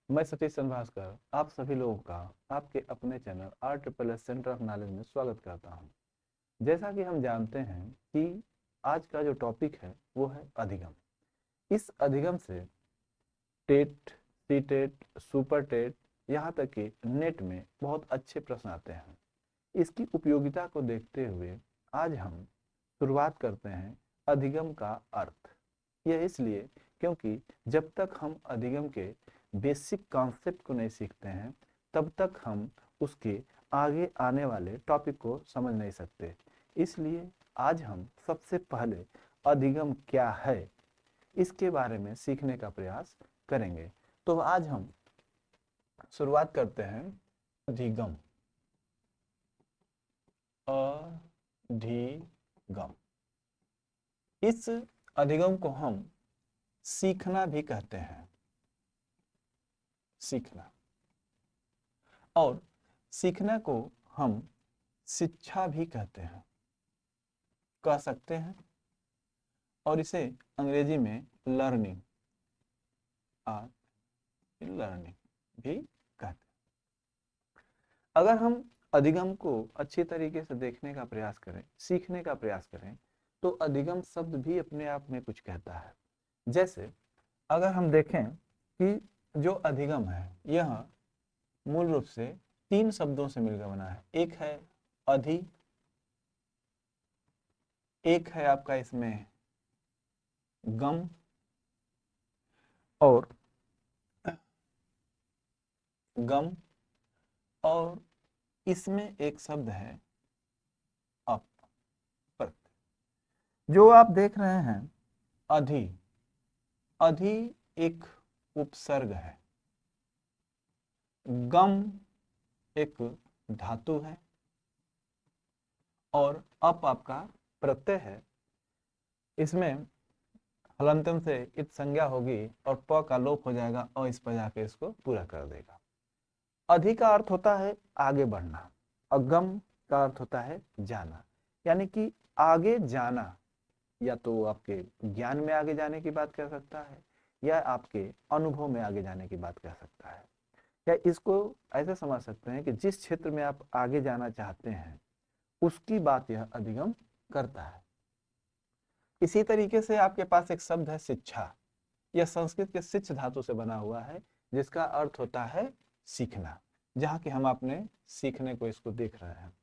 मैं सतीश चंद्र भास्कर आप सभी लोगों का आपके अपने channel RSSS centre of knowledge में स्वागत करता हूं। जैसा कि हम जानते हैं कि आज का जो टॉपिक है वो है अधिगम। इस अधिगम से TET, CTET, super TET, यहाँ तक कि नेट में बहुत अच्छे प्रश्न आते हैं। इसकी उपयोगिता को देखते हुए आज हम शुरुआत करते हैं अधिगम का अर्थ। यह इसलिए क्योंकि जब तक हम अधिगम के बेसिक कॉन्सेप्ट को नहीं सीखते हैं तब तक हम उसके आगे आने वाले टॉपिक को समझ नहीं सकते। इसलिए आज हम सबसे पहले अधिगम क्या है इसके बारे में सीखने का प्रयास करेंगे। तो आज हम शुरुआत करते हैं अधिगम। अधिगम, इस अधिगम को हम सीखना भी कहते हैं। सीखना, और सीखने को हम शिक्षा भी कहते हैं, कह सकते हैं। और इसे अंग्रेजी में लर्निंग लर्निंग भी कहते हैं। अगर हम अधिगम को अच्छी तरीके से देखने का प्रयास करें, सीखने का प्रयास करें, तो अधिगम शब्द भी अपने आप में कुछ कहता है। जैसे अगर हम देखें कि जो अधिगम है यह मूल रूप से 3 शब्दों से मिलकर बना है। एक है अधि, एक है आपका इसमें गम, और गम, और इसमें एक शब्द है अप, प्रत्यय। जो आप देख रहे हैं अधि, अधि एक उपसर्ग है, गम एक धातु है, और अप आपका प्रत्यय है। इसमें हलंतम से इत संज्ञा होगी और प का लोप हो जाएगा और इस पर जाके इसको पूरा कर देगा। अधि का अर्थ होता है आगे बढ़ना, और गम का अर्थ होता है जाना, यानी कि आगे जाना। या तो आपके ज्ञान में आगे जाने की बात कर सकता है या आपके अनुभव में आगे जाने की बात कर सकता है। या इसको ऐसे समझ सकते हैं कि जिस क्षेत्र में आप आगे जाना चाहते हैं उसकी बात यह अधिगम करता है। इसी तरीके से आपके पास एक शब्द है शिक्षा। यह संस्कृत के शिक्ष धातु से बना हुआ है, जिसका अर्थ होता है सीखना, जहाँ कि हम अपने सीखने को इसको देख रहे हैं।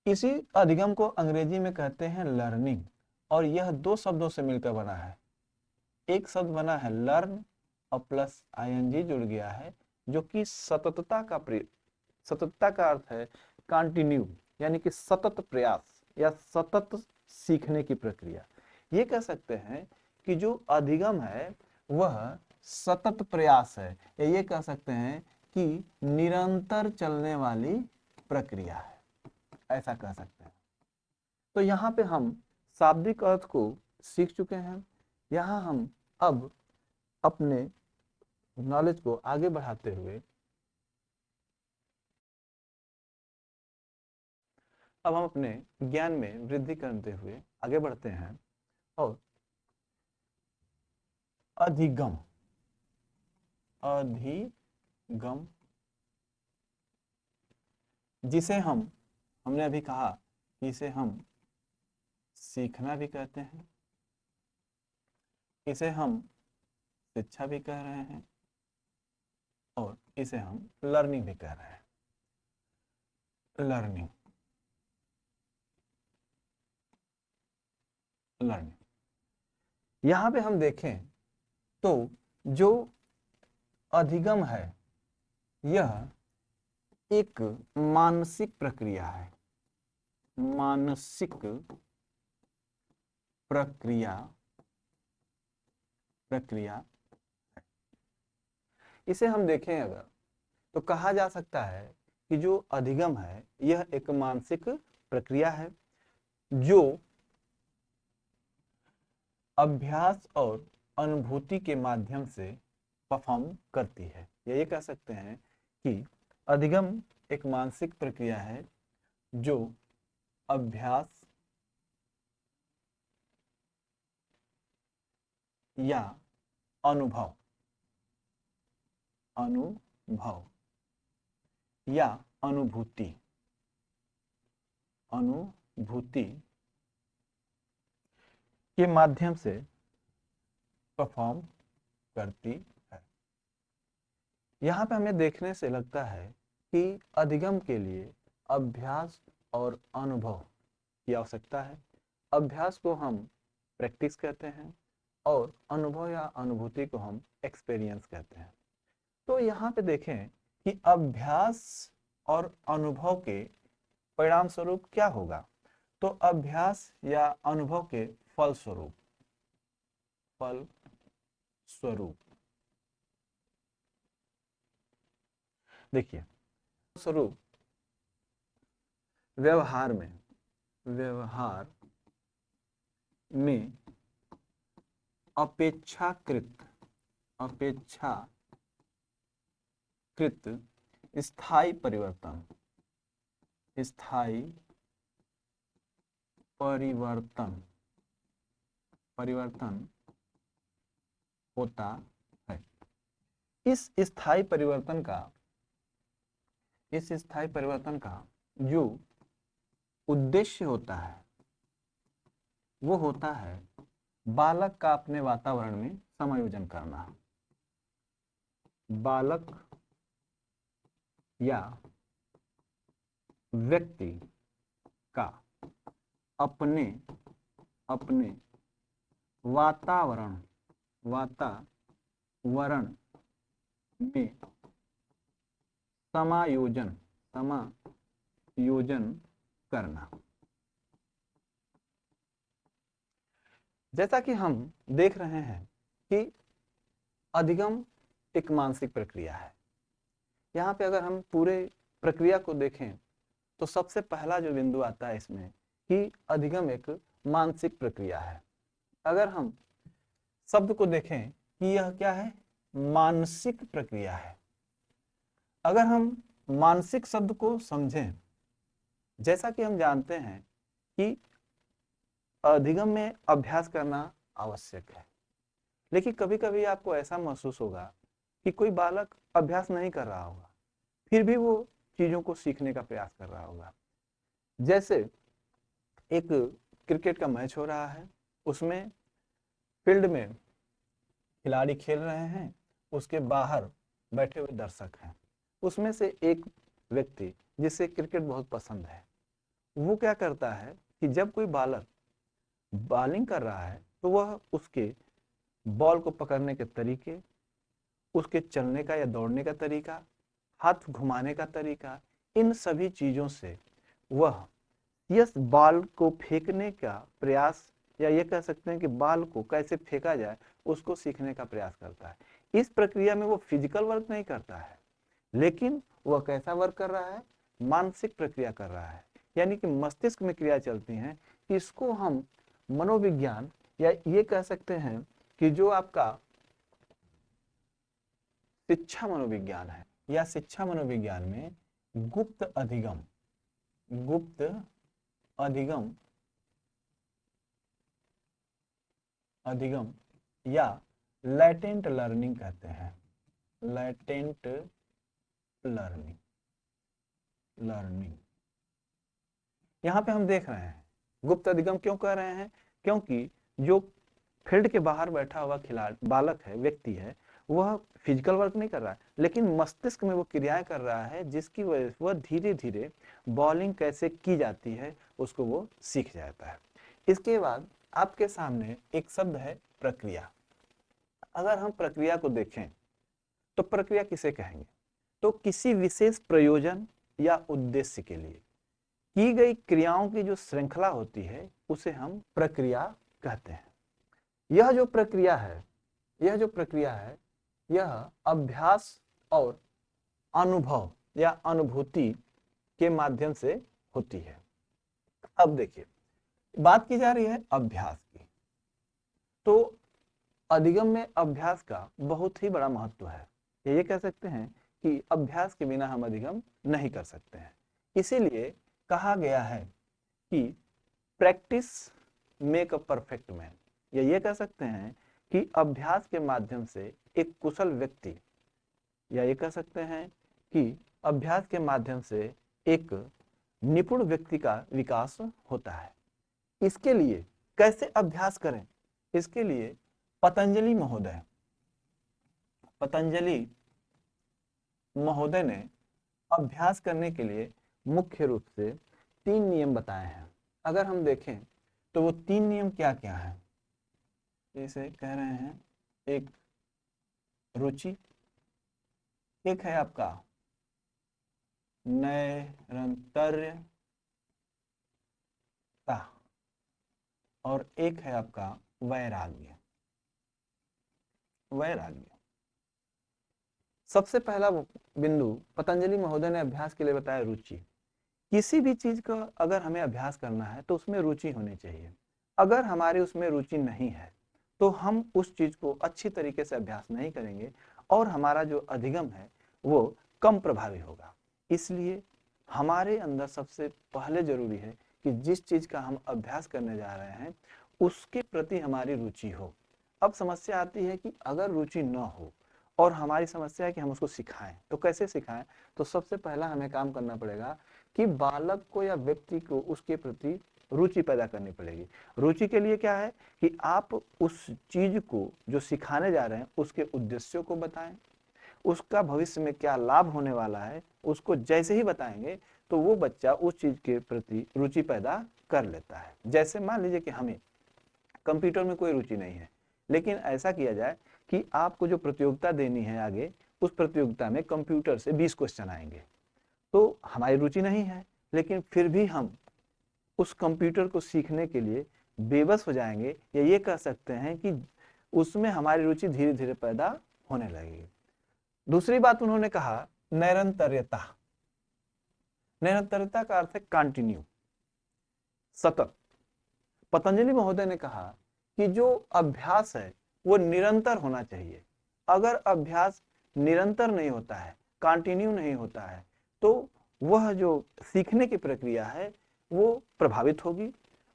इसी अधिगम को अंग्रेजी में कहते हैं लर्निंग, और यह 2 शब्दों से मिलकर बना है। एक शब्द बना है लर्न और प्लस आईएनजी जुड़ गया है, जो कि सततता का अर्थ है कंटिन्यू, यानी कि सतत प्रयास या सतत सीखने की प्रक्रिया। ये कह सकते हैं कि जो अधिगम है वह सतत प्रयास है, या ये कह सकते हैं कि निरंतर चलने वाली प्रक्रिया है, ऐसा कह सकते हैं। तो यहाँ पे हम शाब्दिक अर्थ को सीख चुके हैं। यहाँ हम अब अपने नॉलेज को आगे बढ़ाते हुए अब हम अपने ज्ञान में वृद्धि करते हुए आगे बढ़ते हैं। और अधिगम, अधिगम जिसे हमने अभी कहा कि इसे हम सीखना भी कहते हैं, इसे हम शिक्षा भी कह रहे हैं, और इसे हम लर्निंग भी कह रहे हैं। लर्निंग, लर्निंग यहां पे हम देखें तो जो अधिगम है यह एक मानसिक प्रक्रिया है। मानसिक प्रक्रिया प्रक्रिया इसे हम देखें अगर, तो कहा जा सकता है कि जो अधिगम है यह एक मानसिक प्रक्रिया है जो अभ्यास और अनुभूति के माध्यम से परफॉर्म करती है। ये कह सकते हैं कि अधिगम एक मानसिक प्रक्रिया है जो अभ्यास या अनुभव अनुभव या अनुभूति, अनुभूति के माध्यम से परफॉर्म करती है। यहाँ पे हमें देखने से लगता है कि अधिगम के लिए अभ्यास और अनुभव की आवश्यकता है। अभ्यास को हम प्रैक्टिस कहते हैं और अनुभव या अनुभूति को हम एक्सपीरियंस कहते हैं। तो यहाँ पे देखें कि अभ्यास और अनुभव के परिणाम स्वरूप क्या होगा। तो अभ्यास या अनुभव के फल स्वरूप देखिए, स्वरूप व्यवहार में अपेक्षाकृत स्थायी परिवर्तन होता है। इस स्थायी परिवर्तन का जो उद्देश्य होता है वो होता है बालक का अपने वातावरण में समायोजन करना। बालक या व्यक्ति का अपने वातावरण में समायोजन करना। जैसा कि हम देख रहे हैं कि अधिगम एक मानसिक प्रक्रिया है। यहाँ पे अगर हम पूरे प्रक्रिया को देखें तो सबसे पहला जो बिंदु आता है इसमें कि अधिगम एक मानसिक प्रक्रिया है। अगर हम शब्द को देखें कि यह क्या है, मानसिक प्रक्रिया है। अगर हम मानसिक शब्द को समझें, जैसा कि हम जानते हैं कि अधिगम में अभ्यास करना आवश्यक है, लेकिन कभी कभी आपको ऐसा महसूस होगा कि कोई बालक अभ्यास नहीं कर रहा होगा, फिर भी वो चीजों को सीखने का प्रयास कर रहा होगा। जैसे एक क्रिकेट का मैच हो रहा है, उसमें फील्ड में खिलाड़ी खेल रहे हैं, उसके बाहर बैठे हुए दर्शक हैं। उसमें से एक व्यक्ति जिसे क्रिकेट बहुत पसंद है, वो क्या करता है कि जब कोई बालक बॉलिंग कर रहा है तो वह उसके बॉल को पकड़ने के तरीके, उसके चलने का या दौड़ने का तरीका, हाथ घुमाने का तरीका, इन सभी चीजों से वह इस बॉल को फेंकने का प्रयास, या ये कह सकते हैं कि बॉल को कैसे फेंका जाए, उसको सीखने का प्रयास करता है। इस प्रक्रिया में वो फिजिकल वर्क नहीं करता है, लेकिन वह कैसा वर्क कर रहा है, मानसिक प्रक्रिया कर रहा है। यानी कि मस्तिष्क में क्रिया चलती हैं। इसको हम मनोविज्ञान, या ये कह सकते हैं कि जो आपका शिक्षा मनोविज्ञान है, या शिक्षा मनोविज्ञान में गुप्त अधिगम या लैटेंट लर्निंग कहते हैं। लैटेंट लर्निंग यहाँ पे हम देख रहे हैं गुप्त अधिगम क्यों कह रहे हैं, क्योंकि जो फील्ड के बाहर बैठा हुआ खिलाड़ी बालक है, व्यक्ति है, वह फिजिकल वर्क नहीं कर रहा है, लेकिन मस्तिष्क में वो क्रियाएं कर रहा है, जिसकी वजह से वह धीरे धीरे बॉलिंग कैसे की जाती है उसको वो सीख जाता है। इसके बाद आपके सामने एक शब्द है प्रक्रिया। अगर हम प्रक्रिया को देखें तो प्रक्रिया किसे कहेंगे, तो किसी विशेष प्रयोजन या उद्देश्य के लिए की गई क्रियाओं की जो श्रृंखला होती है उसे हम प्रक्रिया कहते हैं। यह जो प्रक्रिया है यह अभ्यास और अनुभव या अनुभूति के माध्यम से होती है। अब देखिए, बात की जा रही है अभ्यास की, तो अधिगम में अभ्यास का बहुत ही बड़ा महत्व है। ये कह सकते हैं कि अभ्यास के बिना हम अधिगम नहीं कर सकते हैं। इसीलिए कहा गया है कि practice make a perfect man, या ये कह सकते हैं कि अभ्यास के माध्यम से एक कुशल व्यक्ति या ये कह सकते हैं कि अभ्यास के माध्यम से एक निपुण व्यक्ति का विकास होता है। इसके लिए कैसे अभ्यास करें? इसके लिए पतंजलि महोदय ने अभ्यास करने के लिए मुख्य रूप से 3 नियम बताए हैं। अगर हम देखें तो वो 3 नियम क्या क्या हैं? इसे कह रहे हैं एक रुचि, एक है आपका नैरंतर्यता और एक है आपका वैराग्य। सबसे पहला बिंदु पतंजलि महोदय ने अभ्यास के लिए बताया रुचि। किसी भी चीज का अगर हमें अभ्यास करना है तो उसमें रुचि होनी चाहिए। अगर हमारी उसमें रुचि नहीं है तो हम उस चीज को अच्छी तरीके से अभ्यास नहीं करेंगे और हमारा जो अधिगम है वो कम प्रभावी होगा। इसलिए हमारे अंदर सबसे पहले जरूरी है कि जिस चीज का हम अभ्यास करने जा रहे हैं उसके प्रति हमारी रुचि हो। अब समस्या आती है कि अगर रुचि न हो और हमारी समस्या है कि हम उसको सिखाएं, तो कैसे सिखाएं? तो सबसे पहला हमें काम करना पड़ेगा कि बालक को या व्यक्ति को उसके प्रति रुचि पैदा करनी पड़ेगी। रुचि के लिए क्या है कि आप उस चीज को जो सिखाने जा रहे हैं उसके उद्देश्यों को बताएं, उसका भविष्य में क्या लाभ होने वाला है उसको जैसे ही बताएंगे तो वो बच्चा उस चीज के प्रति रुचि पैदा कर लेता है। जैसे मान लीजिए कि हमें कंप्यूटर में कोई रुचि नहीं है, लेकिन ऐसा किया जाए कि आपको जो प्रतियोगिता देनी है आगे, उस प्रतियोगिता में कंप्यूटर से 20 क्वेश्चन आएंगे, तो हमारी रुचि नहीं है, लेकिन फिर भी हम उस कंप्यूटर को सीखने के लिए बेबस हो जाएंगे, या ये कह सकते हैं कि उसमें हमारी रुचि धीरे धीरे पैदा होने लगेगी। दूसरी बात उन्होंने कहा निरंतरता। निरंतरता का अर्थ है कंटिन्यू, सतत। पतंजलि महोदय ने कहा कि जो अभ्यास है वो निरंतर होना चाहिए। अगर अभ्यास निरंतर नहीं होता है, कंटिन्यू नहीं होता है, तो वह जो सीखने की प्रक्रिया है वो प्रभावित होगी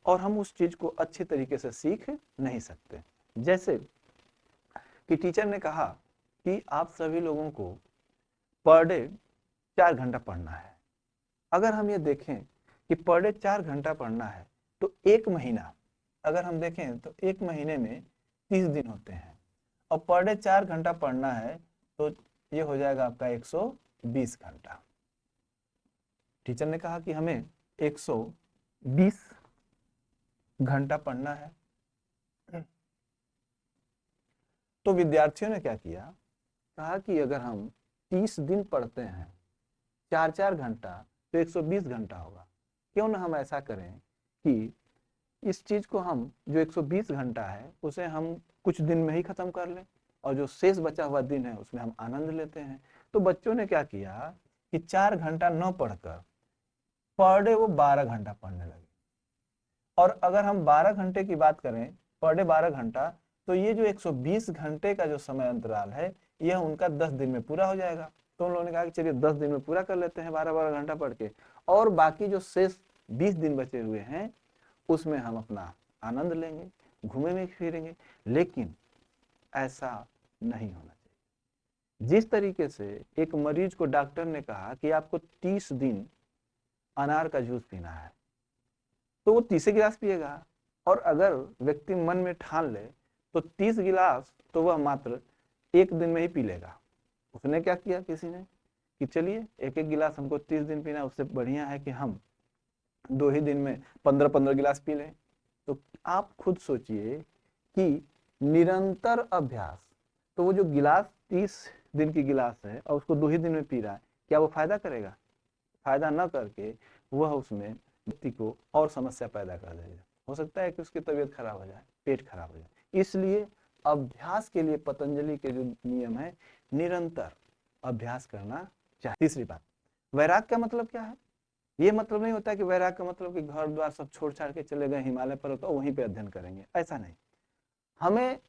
और हम उस चीज को अच्छे तरीके से सीख नहीं सकते। जैसे कि टीचर ने कहा कि आप सभी लोगों को पर डे 4 घंटा पढ़ना है। अगर हम ये देखें कि पर डे 4 घंटा पढ़ना है तो 1 महीना, अगर हम देखें तो 1 महीने में 30 दिन होते हैं और पर डे 4 घंटा पढ़ना है तो ये हो जाएगा आपका 120 घंटा। टीचर ने कहा कि हमें 120 घंटा पढ़ना है, तो विद्यार्थियों ने क्या किया, कहा कि अगर हम 30 दिन पढ़ते हैं 4-4 घंटा तो 120 घंटा होगा। क्यों ना हम ऐसा करें कि इस चीज को हम जो 120 घंटा है उसे हम कुछ दिन में ही खत्म कर लें और जो शेष बचा हुआ दिन है उसमें हम आनंद लेते हैं। तो बच्चों ने क्या किया कि 4 घंटा न पढ़कर पर डे वो 12 घंटा पढ़ने लगे। और अगर हम 12 घंटे की बात करें, पर डे 12 घंटा, तो ये जो 120 घंटे का जो समय अंतराल है यह उनका 10 दिन में पूरा हो जाएगा। तो उन लोगों ने कहा कि चलिए 10 दिन में पूरा कर लेते हैं 12-12 घंटा पढ़ के, और बाकी जो शेष 20 दिन बचे हुए हैं उसमें हम अपना आनंद लेंगे, घूमेंगे फिरेंगे। लेकिन ऐसा नहीं होना चाहिए। जिस तरीके से एक मरीज को डॉक्टर ने कहा कि आपको 30 दिन अनार का जूस पीना है, तो वो 30 गिलास पिएगा, और अगर व्यक्ति मन में ठान ले तो 30 गिलास तो वह मात्र 1 दिन में ही पी लेगा। उसने क्या किया किसी ने कि चलिए 1-1 गिलास हमको 30 दिन पीना, उससे बढ़िया है कि हम 2 ही दिन में 15-15 गिलास पी लें। तो आप खुद सोचिए कि निरंतर अभ्यास, तो वो जो गिलास 30 दिन की गिलास है और उसको 2 ही दिन में पी रहा है, क्या वो फायदा करेगा? फायदा न करके वह उसमें व्यक्ति को और समस्या पैदा कर देगा। हो सकता है कि उसकी तबीयत खराब हो जाए, पेट खराब हो जाए। इसलिए अभ्यास के लिए पतंजलि के जो नियम है, निरंतर अभ्यास करना चाहिए। तीसरी बात, वैराग का मतलब क्या है? ये मतलब नहीं होता कि वैराग का मतलब कि घर द्वार सब छोड़ छाड़ के चले गए हिमालय पर्वत और वहीं पे अध्ययन करेंगे, ऐसा नहीं। हमें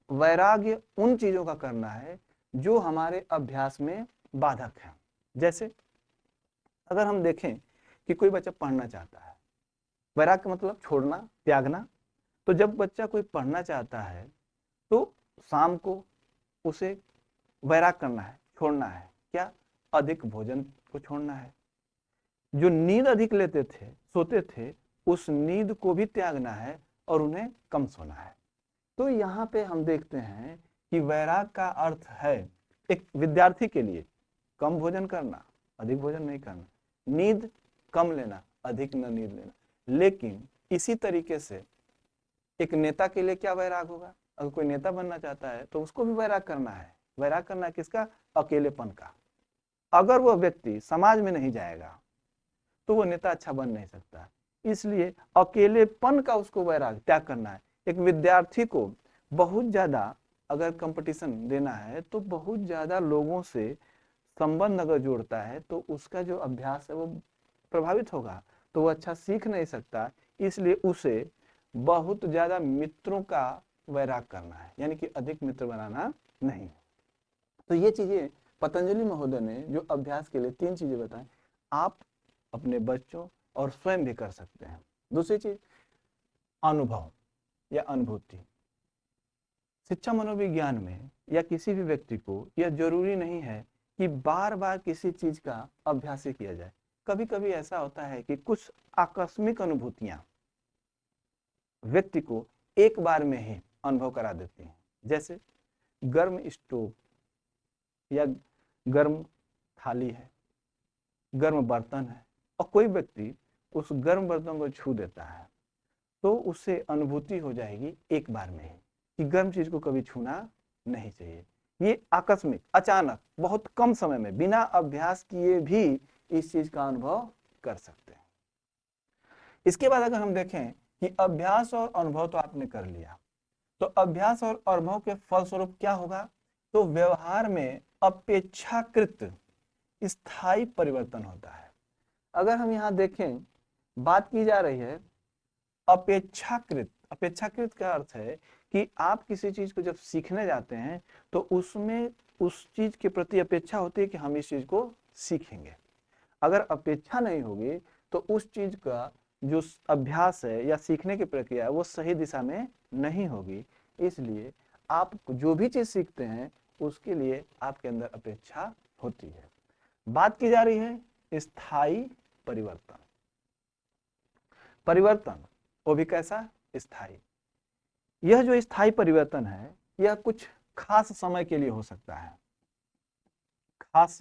वैराग्य उन चीजों का करना है जो हमारे अभ्यास में बाधक है। जैसे अगर हम देखें कि कोई बच्चा पढ़ना चाहता है, वैराग का मतलब छोड़ना, त्यागना। तो जब बच्चा कोई पढ़ना चाहता है तो शाम को उसे वैराग करना है, छोड़ना है, क्या? अधिक भोजन को छोड़ना है। जो नींद अधिक लेते थे, सोते थे, उस नींद को भी त्यागना है और उन्हें कम सोना है। तो यहाँ पे हम देखते हैं कि वैराग का अर्थ है एक विद्यार्थी के लिए कम भोजन करना, अधिक भोजन नहीं करना, नींद कम लेना, अधिक न नींद लेना। लेकिन इसी तरीके से एक नेता के लिए क्या वैराग होगा? अगर कोई नेता बनना चाहता है तो उसको भी वैराग करना है। वैराग करना है किसका? अकेलेपन का। अगर वह व्यक्ति समाज में नहीं जाएगा तो वो नेता अच्छा बन नहीं सकता। इसलिए अकेलेपन का उसको वैराग त्याग करना है। एक विद्यार्थी को बहुत ज्यादा अगर कंपटीशन देना है तो बहुत ज्यादा लोगों से संबंध अगर जोड़ता है तो उसका जो अभ्यास है वो प्रभावित होगा, तो वो अच्छा सीख नहीं सकता। इसलिए उसे बहुत ज्यादा मित्रों का वैराग करना है, यानी कि अधिक मित्र बनाना नहीं। तो ये चीजें पतंजलि महोदय ने जो अभ्यास के लिए 3 चीजें बताएं, आप अपने बच्चों और स्वयं भी कर सकते हैं। दूसरी चीज अनुभव या अनुभूति। शिक्षा मनोविज्ञान में या किसी भी व्यक्ति को यह जरूरी नहीं है कि बार बार किसी चीज का अभ्यास ही किया जाए। कभी कभी ऐसा होता है कि कुछ आकस्मिक अनुभूतियां व्यक्ति को एक बार में ही अनुभव करा देती हैं। जैसे गर्म स्टोव या गर्म थाली है, गर्म बर्तन है, और कोई व्यक्ति उस गर्म बर्तन को छू देता है तो उससे अनुभूति हो जाएगी एक बार में ही कि गर्म चीज को कभी छूना नहीं चाहिए। ये आकस्मिक, अचानक, बहुत कम समय में बिना अभ्यास किए भी इस चीज का अनुभव कर सकते हैं। इसके बाद अगर हम देखें कि अभ्यास और अनुभव तो आपने कर लिया, तो अभ्यास और अनुभव के फलस्वरूप क्या होगा? तो व्यवहार में अपेक्षाकृत स्थायी परिवर्तन होता है। अगर हम यहाँ देखें, बात की जा रही है अपेक्षाकृत। अपेक्षाकृत का अर्थ है कि आप किसी चीज को जब सीखने जाते हैं तो उसमें उस चीज के प्रति अपेक्षा होती है कि हम इस चीज को सीखेंगे। अगर अपेक्षा नहीं होगी तो उस चीज का जो अभ्यास है या सीखने की प्रक्रिया है वो सही दिशा में नहीं होगी। इसलिए आप जो भी चीज सीखते हैं उसके लिए आपके अंदर अपेक्षा होती है। बात की जा रही है स्थायी परिवर्तन। परिवर्तन वो भी कैसा? स्थायी। यह जो स्थायी परिवर्तन है यह कुछ खास समय के लिए हो सकता है, खास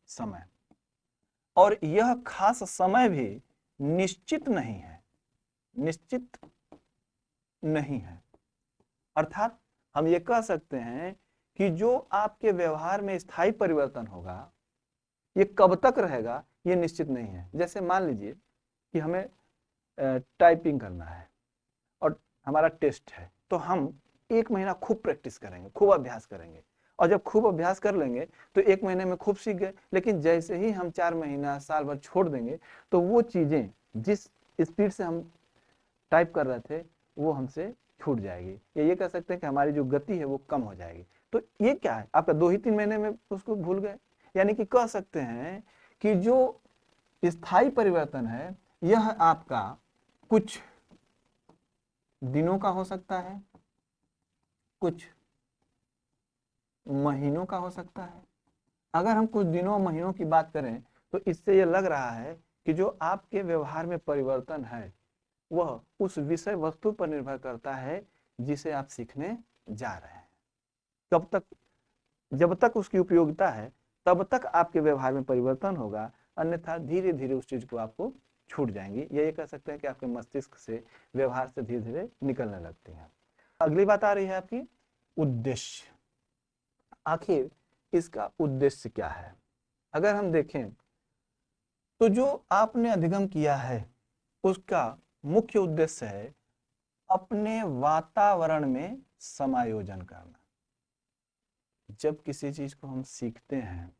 समय, और यह खास समय भी निश्चित नहीं है, निश्चित नहीं है। अर्थात हम ये कह सकते हैं कि जो आपके व्यवहार में स्थायी परिवर्तन होगा ये कब तक रहेगा ये निश्चित नहीं है। जैसे मान लीजिए कि हमें टाइपिंग करना है और हमारा टेस्ट है, तो हम 1 महीना खूब प्रैक्टिस करेंगे, खूब अभ्यास करेंगे, और जब खूब अभ्यास कर लेंगे तो 1 महीने में खूब सीख गए। लेकिन जैसे ही हम 4 महीना, साल भर छोड़ देंगे तो वो चीजें जिस स्पीड से हम टाइप कर रहे थे वो हमसे छूट जाएगी, या ये कह सकते हैं कि हमारी जो गति है वो कम हो जाएगी। तो ये क्या है? आपका 2 ही 3 महीने में उसको भूल गए। यानी कि कह सकते हैं कि जो स्थायी परिवर्तन है यह आपका कुछ दिनों का हो सकता है, कुछ महीनों का हो सकता है। अगर हम कुछ दिनों महीनों की बात करें तो इससे यह लग रहा है कि जो आपके व्यवहार में परिवर्तन है वह उस विषय वस्तु पर निर्भर करता है जिसे आप सीखने जा रहे हैं। कब तक? जब तक उसकी उपयोगिता है तब तक आपके व्यवहार में परिवर्तन होगा, अन्यथा धीरे धीरे उस चीज को आपको छूट जाएंगी। ये कह सकते हैं कि आपके मस्तिष्क से व्यवहार से धीरे धीरे निकलने लगती है। अगली बात आ रही है आपकी उद्देश्य। आखिर इसका उद्देश्य क्या है? अगर हम देखें तो जो आपने अधिगम किया है उसका मुख्य उद्देश्य है अपने वातावरण में समायोजन करना। जब किसी चीज को हम सीखते हैं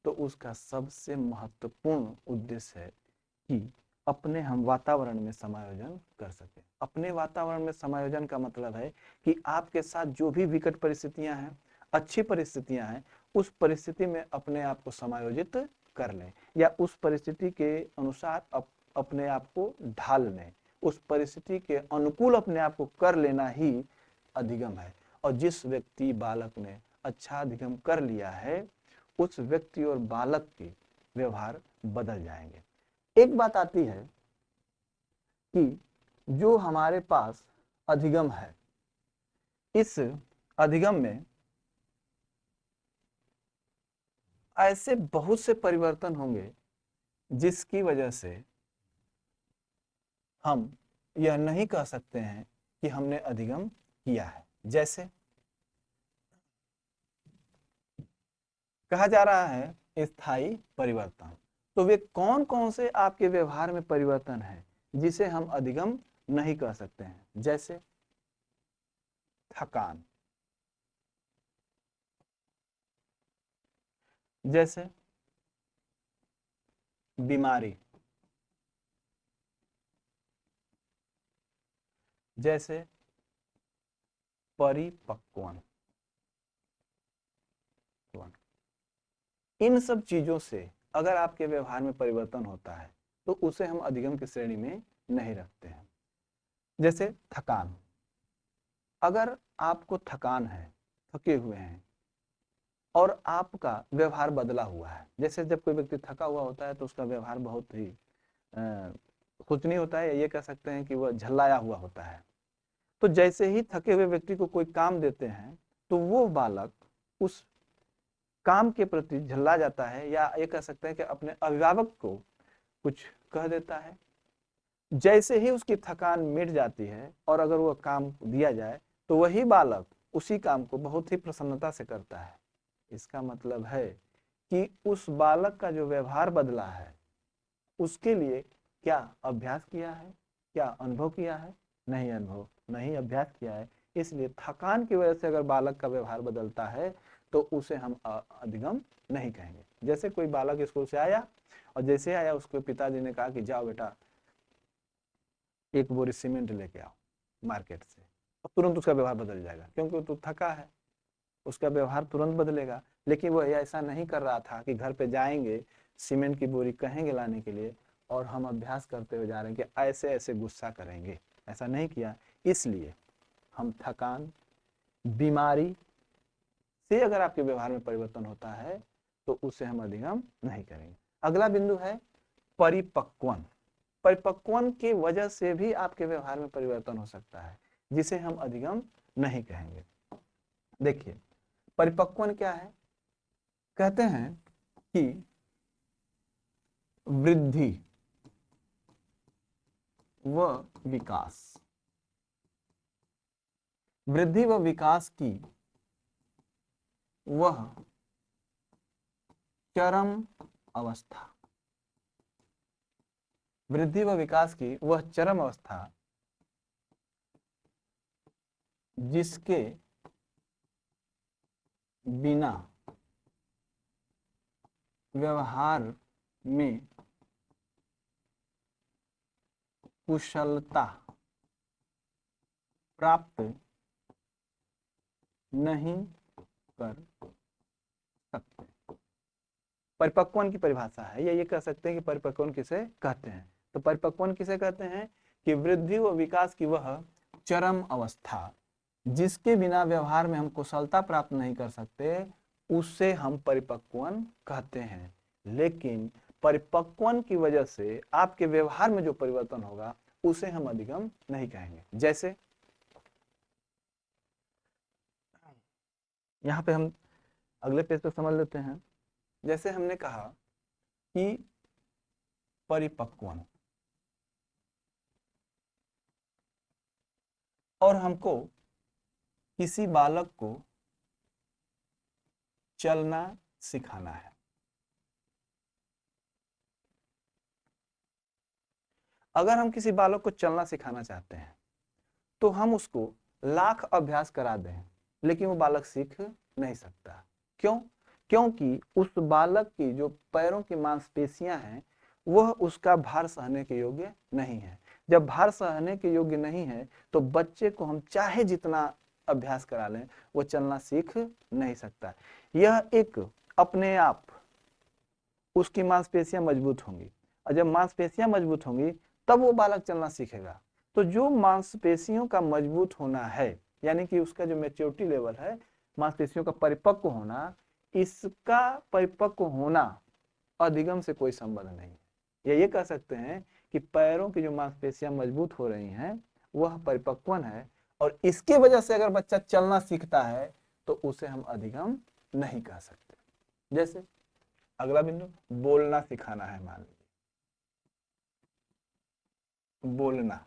तो उसका सबसे महत्वपूर्ण उद्देश्य है कि अपने हम वातावरण में समायोजन कर सके। अपने वातावरण में समायोजन का मतलब है कि आपके साथ जो भी विकट परिस्थितियां हैं, अच्छी परिस्थितियां हैं, उस परिस्थिति में अपने आप को समायोजित कर लें, या उस परिस्थिति के अनुसार अपने आप को ढाल लें, उस परिस्थिति के अनुकूल अपने आप को कर लेना ही अधिगम है। और जिस व्यक्ति बालक ने अच्छा अधिगम कर लिया है उस व्यक्ति और बालक के व्यवहार बदल जाएंगे। एक बात आती है कि जो हमारे पास अधिगम है, इस अधिगम में ऐसे बहुत से परिवर्तन होंगे जिसकी वजह से हम यह नहीं कह सकते हैं कि हमने अधिगम किया है। जैसे कहा जा रहा है स्थायी परिवर्तन, तो वे कौन कौन से आपके व्यवहार में परिवर्तन है जिसे हम अधिगम नहीं कह सकते हैं? जैसे थकान, जैसे बीमारी, जैसे परिपक्वन। इन सब चीजों से अगर आपके व्यवहार में परिवर्तन होता है तो उसे हम अधिगम की श्रेणी में नहीं रखते हैं। जैसे थकान, अगर आपको थकान है, थके हुए हैं और आपका व्यवहार बदला हुआ है, जैसे जब कोई व्यक्ति थका हुआ होता है तो उसका व्यवहार बहुत ही कुछ नहीं होता है, ये कह सकते हैं कि वह झल्लाया हुआ होता है। तो जैसे ही थके हुए व्यक्ति को कोई काम देते हैं तो वो बालक उस काम के प्रति झल्ला जाता है, या ये कह सकते हैं कि अपने अभिभावक को कुछ कह देता है। जैसे ही उसकी थकान मिट जाती है और अगर वह काम दिया जाए तो वही बालक उसी काम को बहुत ही प्रसन्नता से करता है। इसका मतलब है कि उस बालक का जो व्यवहार बदला है उसके लिए क्या अभ्यास किया है, क्या अनुभव किया है? नहीं अनुभव, नहीं अभ्यास किया है। इसलिए थकान की वजह से अगर बालक का व्यवहार बदलता है तो उसे हम अधिगम नहीं कहेंगे। जैसे कोई बालक स्कूल से आया और जैसे आया उसके पिताजी ने कहा कि जाओ बेटा एक बोरी सीमेंट लेके आओ मार्केट से, और तुरंत उसका व्यवहार बदल जाएगा क्योंकि तो थका है, उसका व्यवहार तुरंत बदलेगा। लेकिन वह ऐसा नहीं कर रहा था कि घर पे जाएंगे, सीमेंट की बोरी कहेंगे लाने के लिए और हम अभ्यास करते हुए जा रहे हैं कि ऐसे ऐसे गुस्सा करेंगे, ऐसा नहीं किया। इसलिए हम थकान, बीमारी से अगर आपके व्यवहार में परिवर्तन होता है तो उसे हम अधिगम नहीं करेंगे। अगला बिंदु है परिपक्वन। परिपक्वन की वजह से भी आपके व्यवहार में परिवर्तन हो सकता है जिसे हम अधिगम नहीं कहेंगे। देखिए परिपक्वन क्या है? कहते हैं कि वृद्धि व विकास, वृद्धि व विकास की वह चरम अवस्था, वृद्धि व विकास की वह चरम अवस्था जिसके बिना व्यवहार में कुशलता प्राप्त नहीं कर सकते। परिपक्वन की परिभाषा है, या ये कह सकते हैं कि परिपक्वन किसे कहते हैं? तो परिपक्वन किसे कहते हैं कि वृद्धि व विकास की वह चरम अवस्था जिसके बिना व्यवहार में हम कुशलता प्राप्त नहीं कर सकते, उससे हम परिपक्वन कहते हैं। लेकिन परिपक्वन की वजह से आपके व्यवहार में जो परिवर्तन होगा उसे हम अधिगम नहीं कहेंगे। जैसे यहां पे हम अगले पेज पे समझ लेते हैं। जैसे हमने कहा कि परिपक्वन, और हमको किसी बालक को चलना सिखाना है। अगर हम किसी बालक को चलना सिखाना चाहते हैं तो हम उसको लाख अभ्यास करा दें लेकिन वो बालक सीख नहीं सकता। क्यों? क्योंकि उस बालक की जो पैरों की मांसपेशियां हैं वह उसका भार सहने के योग्य नहीं है। जब भार सहने के योग्य नहीं है तो बच्चे को हम चाहे जितना अभ्यास करा लें वो चलना सीख नहीं सकता। यह एक अपने आप उसकी मांसपेशियां मजबूत होंगी, और जब मांसपेशियां मजबूत होंगी तब वो बालक चलना सीखेगा। तो जो मांसपेशियों का मजबूत होना है, यानी कि उसका जो मैच्योरिटी लेवल है, मांसपेशियों का परिपक्व होना, इसका परिपक्व होना अधिगम से कोई संबंध नहीं है। या ये कह सकते हैं कि पैरों की जो मांसपेशियां मजबूत हो रही हैं वह परिपक्वन है, और इसकी वजह से अगर बच्चा चलना सीखता है तो उसे हम अधिगम नहीं कह सकते। जैसे अगला बिंदु, बोलना सिखाना है। मान लीजिए बोलना,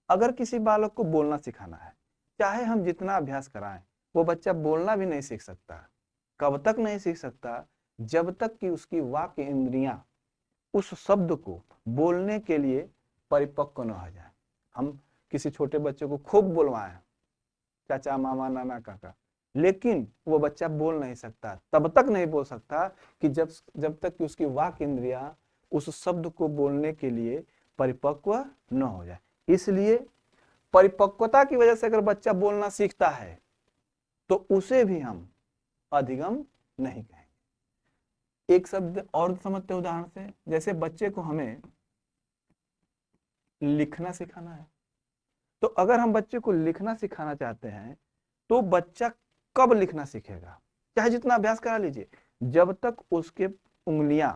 अगर किसी बालक को बोलना सिखाना है, चाहे हम जितना अभ्यास कराएं, वो बच्चा बोलना भी नहीं सीख सकता। कब तक नहीं सीख सकता? जब तक कि उसकी वाक्य इंद्रियां उस शब्द को बोलने के लिए परिपक्व न हो जाए। हम किसी छोटे बच्चे को खूब बुलवाएं, चाचा, मामा, नाना, काका, लेकिन वो बच्चा बोल नहीं सकता। तब तक नहीं बोल सकता कि जब तक कि उसकी वाक् इंद्रियां उस शब्द को बोलने के लिए परिपक्व न हो जाए। इसलिए परिपक्वता की वजह से अगर बच्चा बोलना सीखता है तो उसे भी हम अधिगम नहीं कहेंगे। एक शब्द और समझते हैं उदाहरण से, जैसे बच्चे को हमें लिखना सिखाना है, तो अगर हम बच्चे को लिखना सिखाना चाहते हैं तो बच्चा कब लिखना सीखेगा? चाहे जितना अभ्यास करा लीजिए, जब तक उसके उंगलियां